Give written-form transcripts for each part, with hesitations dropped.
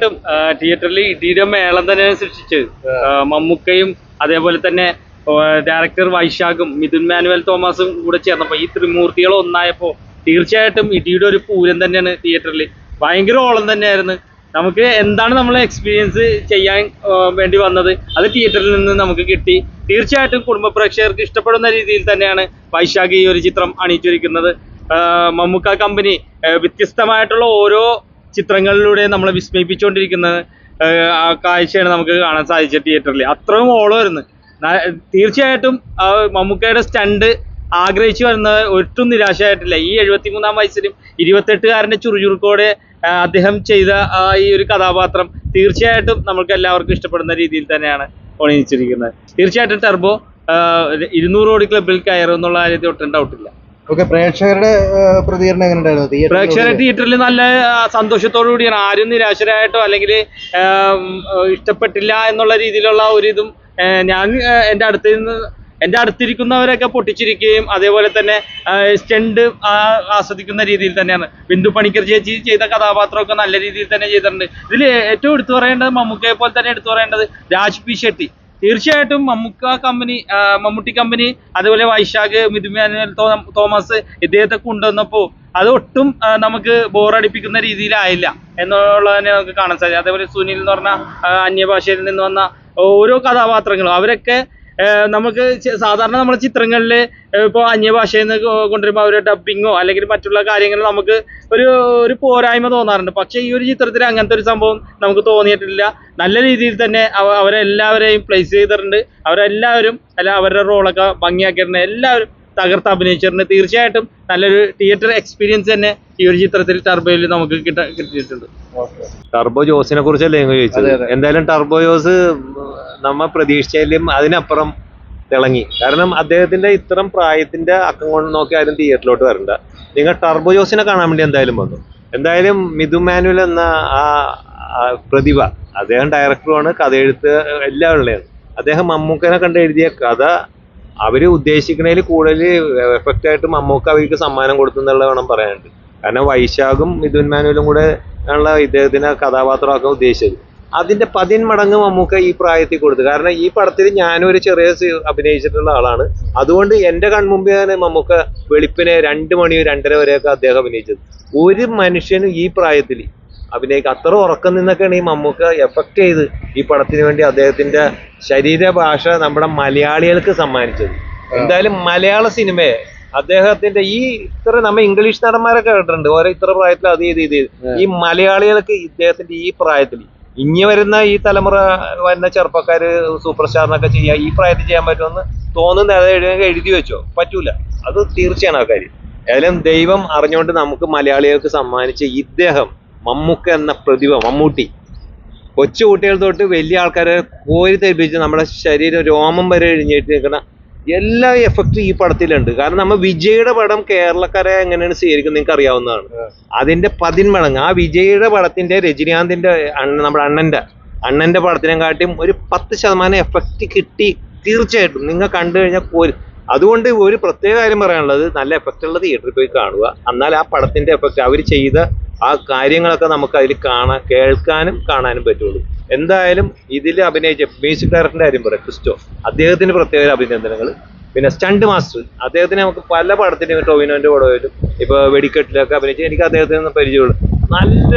തീർച്ചയായിട്ടും തിയേറ്ററിൽ ഇടിയുടെ മേളം തന്നെയാണ് സൃഷ്ടിച്ചത്. മമ്മൂക്കയും അതേപോലെ തന്നെ ഡയറക്ടർ വൈശാഖും മിഥുൻ മാനുവൽ തോമസും കൂടെ ചേർന്നപ്പോൾ ഈ ത്രിമൂർത്തികൾ ഒന്നായപ്പോൾ തീർച്ചയായിട്ടും ഇടിയുടെ ഒരു പൂരം തന്നെയാണ് തിയേറ്ററിൽ. ഭയങ്കര ഓളം തന്നെയായിരുന്നു. നമുക്ക് എന്താണ് നമ്മൾ എക്സ്പീരിയൻസ് ചെയ്യാൻ വേണ്ടി വന്നത് അത് തിയേറ്ററിൽ നിന്ന് നമുക്ക് കിട്ടി. തീർച്ചയായിട്ടും കുടുംബ പ്രേക്ഷകർക്ക് ഇഷ്ടപ്പെടുന്ന രീതിയിൽ തന്നെയാണ് വൈശാഖ് ഈ ഒരു ചിത്രം അണിയിച്ചൊരുക്കുന്നത്. മമ്മൂക്ക കമ്പനി വ്യത്യസ്തമായിട്ടുള്ള ഓരോ ചിത്രങ്ങളിലൂടെ നമ്മളെ വിസ്മയിപ്പിച്ചുകൊണ്ടിരിക്കുന്ന കാഴ്ചയാണ് നമുക്ക് കാണാൻ സാധിച്ചത് തിയേറ്ററിൽ. അത്രയും ഓളമായിരുന്നു. തീർച്ചയായിട്ടും മമ്മൂക്കയുടെ സ്റ്റണ്ട് ആഗ്രഹിച്ചു വരുന്നത് ഒട്ടും നിരാശയായിട്ടില്ല. ഈ 73-ാം വയസ്സിലും 28-കാരൻ്റെ ചുറുചുറുക്കോടെ അദ്ദേഹം ചെയ്ത ഈ ഒരു കഥാപാത്രം തീർച്ചയായിട്ടും നമുക്ക് എല്ലാവർക്കും ഇഷ്ടപ്പെടുന്ന രീതിയിൽ തന്നെയാണ് അണിയിച്ചിരിക്കുന്നത്. തീർച്ചയായിട്ടും ടർബോ 200 കോടി ക്ലബിൽ കയറും എന്നുള്ള കാര്യത്തിൽ ഒട്ടും ഡൗട്ടില്ല. പ്രേക്ഷകരുടെ പ്രതികരണം എങ്ങനെയുണ്ടായിരുന്നു? പ്രേക്ഷകരെ തിയേറ്ററിൽ നല്ല സന്തോഷത്തോടു കൂടിയാണ്. ആരും നിരാശരായിട്ടോ അല്ലെങ്കിൽ ഇഷ്ടപ്പെട്ടില്ല എന്നുള്ള രീതിയിലുള്ള ഒരിതും ഞാൻ എൻ്റെ അടുത്തിരിക്കുന്നവരൊക്കെ പൊട്ടിച്ചിരിക്കുകയും അതേപോലെ തന്നെ സ്റ്റണ്ട് ആസ്വദിക്കുന്ന രീതിയിൽ തന്നെയാണ്. ബിന്ദു പണിക്കർ ചേച്ചി ചെയ്ത കഥാപാത്രമൊക്കെ നല്ല രീതിയിൽ തന്നെ ചെയ്തിട്ടുണ്ട്. ഇതിൽ ഏറ്റവും എടുത്തു പറയേണ്ടത് മമ്മൂക്കയെ പോലെ തന്നെ എടുത്തു പറയേണ്ടത് രാജ് പി ഷെട്ടി. തീർച്ചയായിട്ടും മമ്മൂട്ടി കമ്പനി അതേപോലെ വൈശാഖ് മിഥുൻ മാനുവൽ തോമസ് ഇദ്ദേഹത്തെ കൊണ്ടുവന്നപ്പോൾ അത് ഒട്ടും നമുക്ക് ബോറടിപ്പിക്കുന്ന രീതിയിലായില്ല എന്നുള്ളതിനെ നമുക്ക് കാണാൻ സാധിക്കും. അതേപോലെ സുനിൽ എന്ന് പറഞ്ഞ അന്യഭാഷയിൽ നിന്ന് വന്ന ഓരോ കഥാപാത്രങ്ങളും അവരൊക്കെ നമുക്ക് സാധാരണ നമ്മുടെ ചിത്രങ്ങളിൽ ഇപ്പോൾ അന്യഭാഷയിൽ നിന്ന് കൊണ്ടുവരുമ്പോൾ അവരുടെ ഡബ്ബിങ്ങോ അല്ലെങ്കിൽ മറ്റുള്ള കാര്യങ്ങൾ നമുക്ക് ഒരു പോരായ്മ തോന്നാറുണ്ട്. പക്ഷേ ഈ ഒരു ചിത്രത്തിൽ അങ്ങനത്തെ ഒരു സംഭവം നമുക്ക് തോന്നിയിട്ടില്ല. നല്ല രീതിയിൽ തന്നെ അവരെല്ലാവരെയും പ്ലേസ് ചെയ്തിട്ടുണ്ട്. അവരെല്ലാവരും അവരുടെ റോളൊക്കെ ഭംഗിയാക്കിയിട്ടുണ്ട്. എല്ലാവരും തകർത്ത് അഭിനയിച്ചിട്ടുണ്ട്. തീർച്ചയായിട്ടും നല്ലൊരു തിയേറ്റർ എക്സ്പീരിയൻസ് തന്നെ ഈ ഒരു ചിത്രത്തിൽ ടർബോയിൽ നമുക്ക് കിട്ടിയിട്ടുണ്ട്. ടർബോ ജോസിനെ കുറിച്ചല്ലേ നിങ്ങൾ ചോദിച്ചത്? എന്തായാലും ടർബോ ജോസ് നമ്മ പ്രതീക്ഷിച്ചാലും അതിനപ്പുറം തിളങ്ങി. കാരണം അദ്ദേഹത്തിന്റെ ഇത്തരം പ്രായത്തിന്റെ അക്കം കൊണ്ട് നോക്കി ആരും തിയേറ്ററിലോട്ട് വരണ്ട. നിങ്ങൾ ടർബോ ജോസിനെ കാണാൻ വേണ്ടി എന്തായാലും വന്നു. എന്തായാലും മിഥുൻ മാനുവൽ എന്ന ആ പ്രതിഭ, അദ്ദേഹം ഡയറക്ടറുമാണ്, കഥയെഴുത്ത് എല്ലാം ഉള്ളതാണ്. അദ്ദേഹം മമ്മൂക്കനെ കണ്ട് എഴുതിയ കഥ അവര് ഉദ്ദേശിക്കുന്നതിൽ കൂടുതൽ എഫക്റ്റ് ആയിട്ട് മമ്മൂക്ക അവർക്ക് സമ്മാനം കൊടുത്തു എന്നുള്ള വേണം പറയാനുണ്ട്. കാരണം വൈശാഖും മിഥുൻ മാനുവലും കൂടെ ഉള്ള ഇദ്ദേഹത്തിന് കഥാപാത്രമാക്കാൻ ഉദ്ദേശിച്ചത് അതിന്റെ 10 മടങ്ങ് മമ്മൂക്ക ഈ പ്രായത്തിൽ കൊടുത്തു. കാരണം ഈ പടത്തിൽ ഞാനും ഒരു ചെറിയ അഭിനയിച്ചിട്ടുള്ള ആളാണ്. അതുകൊണ്ട് എന്റെ കൺമുമ്പിലാണ് മമ്മൂക്ക വെളുപ്പിനെ 2 മണി 2:30 വരെയൊക്കെ അദ്ദേഹം അഭിനയിച്ചത്. ഒരു മനുഷ്യനും ഈ പ്രായത്തിൽ അഭിനയിക്കുക അത്ര ഉറക്കം നിന്നൊക്കെയാണ് ഈ മമ്മൂക്ക എഫക്ട് ചെയ്ത് ഈ പടത്തിന് വേണ്ടി അദ്ദേഹത്തിന്റെ ശരീരഭാഷ നമ്മുടെ മലയാളികൾക്ക് സമ്മാനിച്ചത്. എന്തായാലും മലയാള സിനിമയെ അദ്ദേഹത്തിന്റെ ഇത്ര നമ്മ ഇംഗ്ലീഷ് നടന്മാരൊക്കെ കേട്ടിട്ടുണ്ട് ഓരോ ഇത്ര പ്രായത്തിൽ അത് ചെയ്ത് ഈ മലയാളികൾക്ക് ഇദ്ദേഹത്തിന്റെ ഈ പ്രായത്തിൽ ഇനി വരുന്ന ഈ തലമുറ വരുന്ന ചെറുപ്പക്കാര് സൂപ്പർ സ്റ്റാറിനൊക്കെ ചെയ്യാൻ ഈ പ്രായത്തിൽ ചെയ്യാൻ പറ്റുമെന്ന് തോന്നുന്ന എഴുതി വെച്ചോ? പറ്റൂല. അത് തീർച്ചയാണ് ആ കാര്യം. ഏതായാലും ദൈവം അറിഞ്ഞുകൊണ്ട് നമുക്ക് മലയാളികൾക്ക് സമ്മാനിച്ച ഇദ്ദേഹം മമ്മൂക്ക എന്ന പ്രതിഭ, മമ്മൂട്ടി, കൊച്ചു കുട്ടികൾ തൊട്ട് വലിയ ആൾക്കാരെ കോരി തെറിപ്പിച്ച് നമ്മുടെ ശരീരം രോമം വരെ എഴിഞ്ഞിട്ട് നിൽക്കുന്ന എല്ലാ എഫക്റ്റും ഈ പടത്തിലുണ്ട്. കാരണം നമ്മൾ വിജയുടെ പടം കേരളക്കാരെ എങ്ങനെയാണ് സ്വീകരിക്കുന്നത് നിങ്ങൾക്ക് അറിയാവുന്നതാണ്. അതിന്റെ 10 മടങ്ങ് ആ വിജയുടെ പടത്തിന്റെ രജനീകാന്തിന്റെ നമ്മുടെ അണ്ണന്റെ പടത്തിനെ കാട്ടിയും ഒരു 10% എഫക്റ്റ് കിട്ടി. തീർച്ചയായിട്ടും നിങ്ങൾ കണ്ടു കഴിഞ്ഞാൽ അതുകൊണ്ട് ഒരു പ്രത്യേക കാര്യം പറയാനുള്ളത്, നല്ല എഫക്റ്റ് ഉള്ള തിയേറ്ററിൽ പോയി കാണുക. എന്നാൽ ആ പടത്തിന്റെ എഫക്റ്റ് അവർ ചെയ്ത ആ കാര്യങ്ങളൊക്കെ നമുക്ക് അതിൽ കേൾക്കാനും കാണാനും പറ്റുള്ളൂ. എന്തായാലും ഇതിൽ അഭിനയിച്ച മ്യൂസിക് ഡയറക്ടറിന്റെ കാര്യം പറയാം, ക്രിസ്റ്റോ, അദ്ദേഹത്തിന് പ്രത്യേക അഭിനന്ദനങ്ങൾ. പിന്നെ സ്റ്റണ്ട് മാസ്റ്റർ, അദ്ദേഹത്തിന് നമുക്ക് പല പടത്തിനും ടോവിനോന്റെ പടമായാലും ഇപ്പൊ വെടിക്കെട്ടിലൊക്കെ അഭിനയിച്ച് എനിക്ക് അദ്ദേഹത്തിന് നിന്ന് പരിചയമുള്ളൂ. നല്ല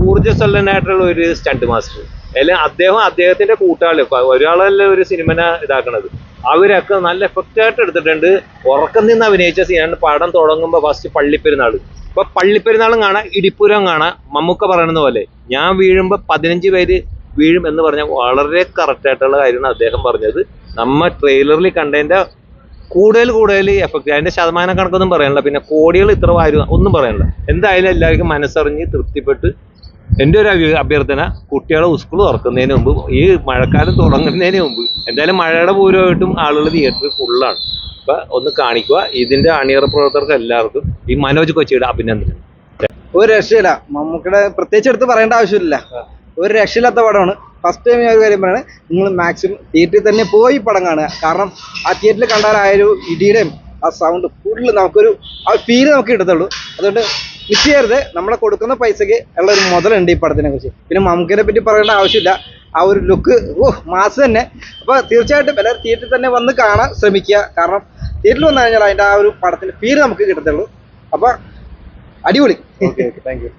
ഊർജ്ജസ്വലനായിട്ടുള്ള ഒരു സ്റ്റണ്ട് മാസ്റ്റർ. എല്ലാം അദ്ദേഹത്തിന്റെ കൂട്ടാളി, ഒരാളല്ല ഒരു സിനിമനെ ഇതാക്കണത്, അവരൊക്കെ നല്ല എഫക്റ്റായിട്ട് എടുത്തിട്ടുണ്ട്. ഉറക്കം നിന്ന് അഭിനയിച്ച സീനാണ്. പടം തുടങ്ങുമ്പോൾ ഫസ്റ്റ് പള്ളിപ്പെരുന്നാള്, ഇപ്പൊ പള്ളിപ്പെരുന്നാളും കാണാം, ഇടിപ്പുരം കാണാം. മമ്മൂക്ക പറയുന്ന പോലെ ഞാൻ വീഴുമ്പോൾ 15 പേര് വീഴും എന്ന് പറഞ്ഞാൽ വളരെ കറക്റ്റ് ആയിട്ടുള്ള കാര്യമാണ് അദ്ദേഹം പറഞ്ഞത്. നമ്മ ട്രെയിലറിൽ കണ്ടതിന്റെ കൂടുതൽ എഫക്റ്റ്, അതിന്റെ ശതമാനം കണക്കൊന്നും പറയാനില്ല. പിന്നെ കോടികൾ ഇത്ര ഒന്നും പറയാനില്ല. എന്തായാലും എല്ലാവർക്കും മനസ്സറിഞ്ഞ് തൃപ്തിപ്പെട്ട് എൻ്റെ ഒരു അഭ്യർത്ഥന, കുട്ടികളെ സ്കൂൾ തുറക്കുന്നതിന് മുമ്പ്, ഈ മഴക്കാലം തുടങ്ങുന്നതിന് മുമ്പ്, എന്തായാലും മഴയുടെ പൂരമായിട്ടും ആളുകൾ തിയേറ്ററിൽ ഫുള്ളാണ്. അപ്പൊ ഒന്ന് കാണിക്കുക. ഇതിന്റെ അണിയറ പ്രവർത്തകർക്ക് എല്ലാവർക്കും ഈ മനോജ് കൊച്ചിയുടെ അഭിനന്ദനം. ഒരു രക്ഷയില്ല. മമ്മൂക്കയുടെ പ്രത്യേകിച്ച് എടുത്ത് പറയേണ്ട ആവശ്യമില്ല. ഒരു രക്ഷയില്ലാത്ത പടമാണ്. ഫസ്റ്റ് ടൈം ഒരു കാര്യം പറയുന്നത്, നിങ്ങൾ മാക്സിമം തിയേറ്ററിൽ തന്നെ പോയി പടം കാണുക. കാരണം ആ തിയേറ്ററിൽ കണ്ടാൽ ആ ഒരു ഇടിയുടെയും ആ സൗണ്ട് ഫുള്ള് നമുക്കൊരു ആ ഫീല് നമുക്ക് കിട്ടത്തുള്ളൂ. അതുകൊണ്ട് മിസ് ചെയ്യരുത്. നമ്മളെ കൊടുക്കുന്ന പൈസക്ക് ഉള്ള ഒരു മുതലുണ്ട് ഈ പടത്തിനെ കുറിച്ച്. പിന്നെ മമ്മൂക്കിനെ പറ്റി പറയേണ്ട ആവശ്യമില്ല. ആ ഒരു ലുക്ക് മാസ് തന്നെ. അപ്പോൾ തീർച്ചയായിട്ടും എല്ലാവരും തിയേറ്ററിൽ തന്നെ വന്ന് കാണാൻ ശ്രമിക്കുക. കാരണം തിയേറ്ററിൽ വന്നു കഴിഞ്ഞാൽ അതിൻ്റെ ആ ഒരു പടത്തിൻ്റെ ഫീല് നമുക്ക് കിട്ടത്തുള്ളൂ. അപ്പോൾ അടിപൊളി. Okay thank you.